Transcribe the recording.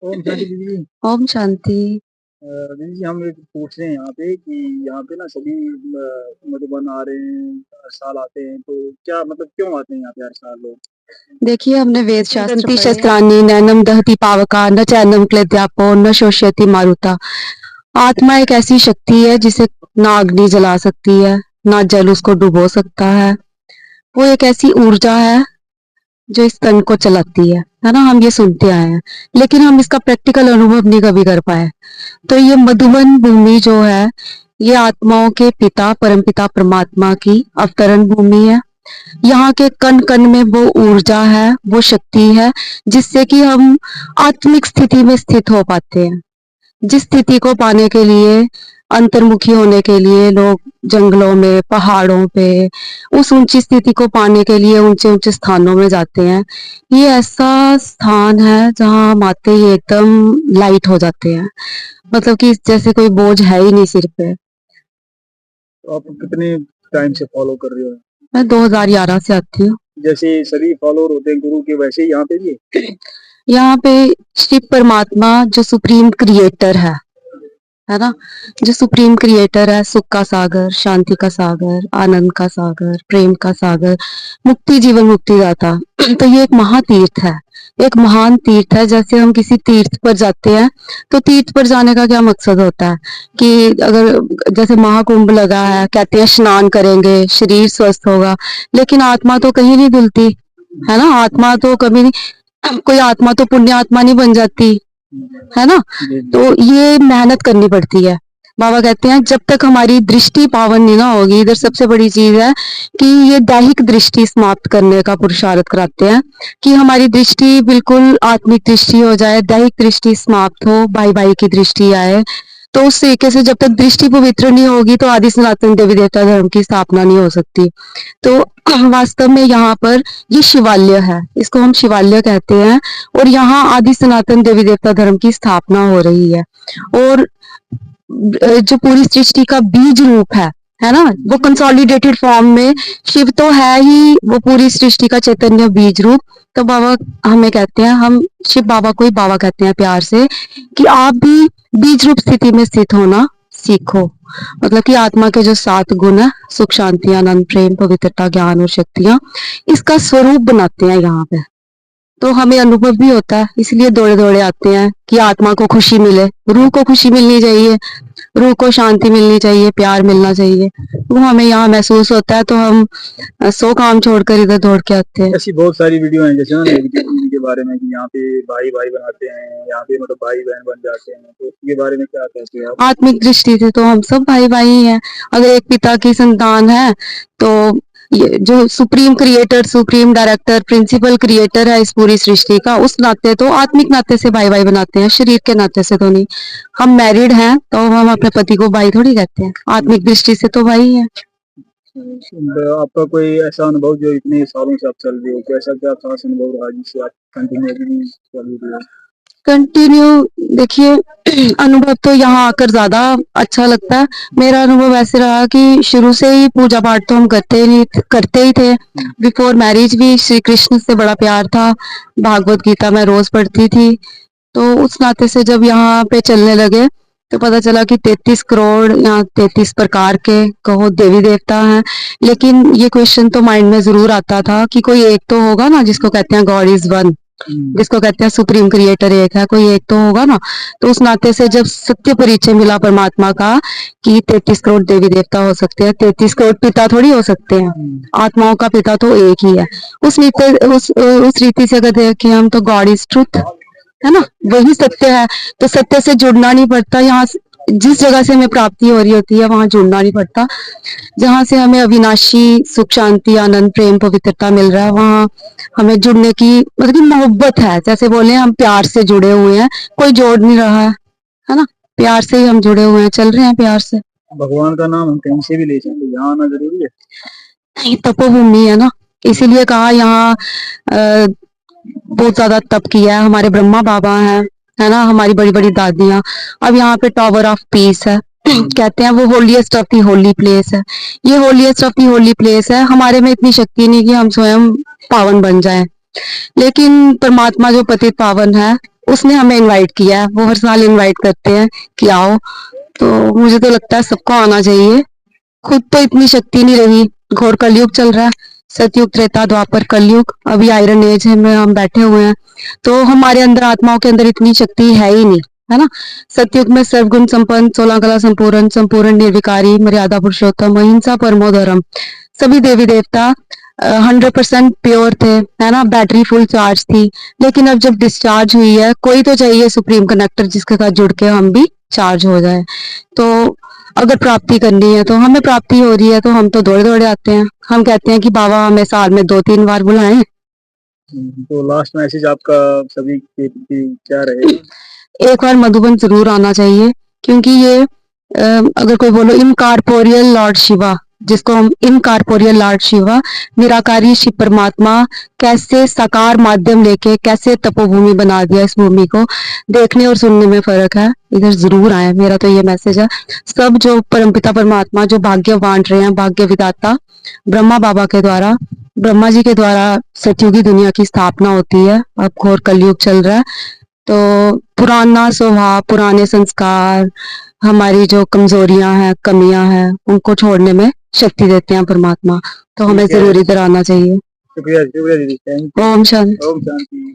ओम शांति दीदी जी। ओम शांति। दीदी जी हम एक पूछ रहे हैं यहाँ पे कि यहाँ पे ना सभी मधुबन आ रहे हैं, हर साल आते हैं, तो क्या मतलब क्यों आते हैं यहाँ पे हर साल लोग? देखिए हमने वेद शास्त्र दंती पढ़े हैं। शस्त्राणि नैनम दहति पावका न चैनम क्लेद्यापो न शोष्यति मारुता। आत्मा एक ऐसी शक्ति है जिसे ना अग्नि जला सकती है, ना जल उसको डुबो सकता है। वो एक ऐसी ऊर्जा है जो इस तन को चलाती है ना। हम ये सुनते आए हैं, लेकिन हम इसका प्रैक्टिकल अनुभव नहीं कभी कर पाए। तो ये मधुबन भूमि जो है, ये आत्माओं के पिता परमपिता परमात्मा की अवतरण भूमि है। यहाँ के कण कण में वो ऊर्जा है, वो शक्ति है, जिससे कि हम आत्मिक स्थिति में स्थित हो पाते हैं। जिस स्थिति को पाने के लिए, अंतर्मुखी होने के लिए लोग जंगलों में, पहाड़ों पे, उस ऊंची स्थिति को पाने के लिए ऊंचे ऊंचे स्थानों में जाते हैं। ये ऐसा स्थान है जहाँ हम आते ही एकदम लाइट हो जाते हैं, मतलब कि जैसे कोई बोझ है ही नहीं सिर पे। तो आप कितने टाइम से फॉलो कर रहे हो? मैं 2011 से आती हूँ। जैसे सभी फॉलोअर होते हैं गुरु के, वैसे ही यहाँ पे भी यहाँ पे शिव परमात्मा जो सुप्रीम क्रिएटर है ना, जो सुप्रीम क्रिएटर है, सुख का सागर, शांति का सागर, आनंद का सागर, प्रेम का सागर, मुक्ति जीवन मुक्ति दाता। तो ये एक महातीर्थ है, एक महान तीर्थ है। जैसे हम किसी तीर्थ पर जाते हैं, तो तीर्थ पर जाने का क्या मकसद होता है कि अगर जैसे महाकुंभ लगा है, कहते हैं स्नान करेंगे शरीर स्वस्थ होगा, लेकिन आत्मा तो कहीं नहीं धुलती है ना। आत्मा तो कभी नहीं, कोई आत्मा तो पुण्य आत्मा नहीं बन जाती है ना। तो ये मेहनत करनी पड़ती है। बाबा कहते हैं जब तक हमारी दृष्टि पावन नहीं ना होगी, इधर सबसे बड़ी चीज है कि ये दैहिक दृष्टि समाप्त करने का पुरुषार्थ कराते हैं कि हमारी दृष्टि बिल्कुल आत्मिक दृष्टि हो जाए, दैहिक दृष्टि समाप्त हो, भाई भाई की दृष्टि आए। तो उस तरीके से जब तक दृष्टि पवित्र नहीं होगी तो आदि सनातन देवी देवता धर्म की स्थापना नहीं हो सकती। तो वास्तव में यहाँ पर ये शिवालय है, इसको हम शिवालय कहते हैं, और यहाँ आदि सनातन देवी देवता धर्म की स्थापना हो रही है। और जो पूरी सृष्टि का बीज रूप है ना, वो कंसोलिडेटेड फॉर्म में शिव तो है ही, वो पूरी सृष्टि का चैतन्य बीज रूप। तो बाबा हमें कहते हैं, हम शिव बाबा को ही बाबा कहते हैं प्यार से, कि आप भी बीज रूप स्थिति में स्थित होना सीखो। मतलब कि आत्मा के जो 7 गुण है, सुख शांति आनंद प्रेम पवित्रता ज्ञान और शक्तियां, इसका स्वरूप बनाते हैं यहाँ पे। तो हमें अनुभव भी होता है, इसलिए दौड़े दौड़े आते हैं कि आत्मा को खुशी मिले, रूह को खुशी मिलनी चाहिए, रूह को शांति मिलनी चाहिए, प्यार मिलना चाहिए। वो हमें यहाँ महसूस होता है, तो हम 100 काम छोड़कर इधर दौड़ के आते हैं। ऐसी बहुत सारी वीडियो हैं जैसे ना नेगेटिविटी के बारे में कि यहाँ पे भाई भाई बनाते हैं, यहाँ पे मतलब भाई बहन बन जाते हैं, तो इसके बारे में क्या कहते हैं आप? आत्मिक दृष्टि से तो हम सब भाई भाई ही हैं। अगर एक पिता की संतान है, तो ये जो supreme creator, supreme director, principal creator है इस पूरी सृष्टि का, उस नाते तो आत्मिक नाते से भाई भाई बनाते हैं, शरीर के नाते से तो नहीं। हम मैरिड हैं तो हम अपने पति को भाई थोड़ी कहते हैं, आत्मिक दृष्टि से तो भाई है। आपका कोई ऐसा अनुभव जो इतने सालों से आप चल रहे हो, कैसा क्या खास अनुभव रहा जिससे आप कंटिन्यू चल रहे हो? कंटिन्यू देखिए, अनुभव तो यहाँ आकर ज्यादा अच्छा लगता है। मेरा अनुभव ऐसे रहा कि शुरू से ही पूजा पाठ तो हम करते ही थे। बिफोर मैरिज भी श्री कृष्ण से बड़ा प्यार था, भागवत गीता मैं रोज पढ़ती थी। तो उस नाते से जब यहाँ पे चलने लगे, तो पता चला कि 33 करोड़ या 33 प्रकार के कहो देवी देवता हैं। लेकिन ये क्वेश्चन तो माइंड में जरूर आता था कि कोई एक तो होगा ना, जिसको कहते हैं गॉड इज वन, जिसको कहते हैं सुप्रीम क्रिएटर एक है, कोई एक तो होगा ना। तो उस नाते से जब सत्य परिचय मिला परमात्मा का कि 33 करोड़ देवी देवता हो सकते हैं, 33 करोड़ पिता थोड़ी हो सकते हैं, आत्माओं का पिता तो एक ही है। उस रीति से अगर देखें हम, तो गॉड इज ट्रुथ है ना, वही सत्य है। तो सत्य से जुड़ना नहीं पड़ता, यहाँ जिस जगह से हमें प्राप्ति हो रही होती है वहां जुड़ना नहीं पड़ता। जहां से हमें अविनाशी सुख शांति आनंद प्रेम पवित्रता मिल रहा है, वहां हमें जुड़ने की मतलब कि मोहब्बत है। जैसे बोले हम प्यार से जुड़े हुए हैं, कोई जोड़ नहीं रहा है ना, प्यार से ही हम जुड़े हुए हैं, चल रहे हैं प्यार से। भगवान का नाम हम कहीं से भी ले सकते हैं, यहाँ आना जरूरी है। तपोभूमि है ना, इसीलिए कहा यहाँ बहुत ज्यादा तप किया है। हमारे ब्रह्मा बाबा हैं, है ना, हमारी बड़ी बड़ी दादियां। अब यहाँ पे टावर ऑफ पीस है, कहते हैं वो holiest of the holy place है। ये holiest of the holy place है। हमारे में इतनी शक्ति नहीं कि हम स्वयं पावन बन जाएं, लेकिन परमात्मा जो पतित पावन है उसने हमें इनवाइट किया है, वो हर साल इनवाइट करते हैं कि आओ। तो मुझे तो लगता है सबको आना चाहिए। खुद तो इतनी शक्ति नहीं रही, घोर कलयुग चल रहा है, सतयुग त्रेता द्वापर कलयुग, अभी आयरन एज है में हम बैठे हुए हैं, तो हमारे अंदर आत्माओं के अंदर इतनी शक्ति है ही नहीं, है ना। सतयुग में सर्वगुण संपन्न, 16 कला संपूर्ण, संपूर्ण निर्विकारी, मर्यादा पुरुषोत्तम, अहिंसा परमो धर्म, सभी देवी देवता 100% प्योर थे, है ना, बैटरी फुल चार्ज थी। लेकिन अब जब डिस्चार्ज हुई है, कोई तो चाहिए सुप्रीम कनेक्टर जिसके साथ जुड़ के हम भी चार्ज हो जाए। तो अगर प्राप्ति करनी है तो हमें प्राप्ति हो रही है, तो हम तो दौड़े दौड़े आते हैं। हम कहते हैं कि बाबा हमें साल में 2-3 बार बुलाएं। तो लास्ट मैसेज आपका सभी के प्रति क्या रहेगा? एक बार मधुबन जरूर आना चाहिए, क्योंकि ये अगर कोई बोलो इनकॉर्पोरियल लॉर्ड शिवा, जिसको हम इनकॉर्पोरियल लॉर्ड शिवा, निराकारी शिव परमात्मा, कैसे साकार माध्यम लेके कैसे तपोभूमि बना दिया इस भूमि को, देखने और सुनने में फर्क है। इधर जरूर आए, मेरा तो ये मैसेज है। सब जो परमपिता परमात्मा जो भाग्य बांट रहे हैं, भाग्य विधाता ब्रह्मा बाबा के द्वारा, ब्रह्मा जी के द्वारा सतयुगी दुनिया की स्थापना होती है। अब घोर कलयुग चल रहा है, तो पुराना स्वभाव, पुराने संस्कार, हमारी जो कमजोरियां हैं, कमियां हैं, उनको छोड़ने में शक्ति देते हैं परमात्मा। तो हमें ठीक है, जरूर इधर आना चाहिए। शुक्रिया दीदी, थैंक यू। ओम शांति। ओम शांति।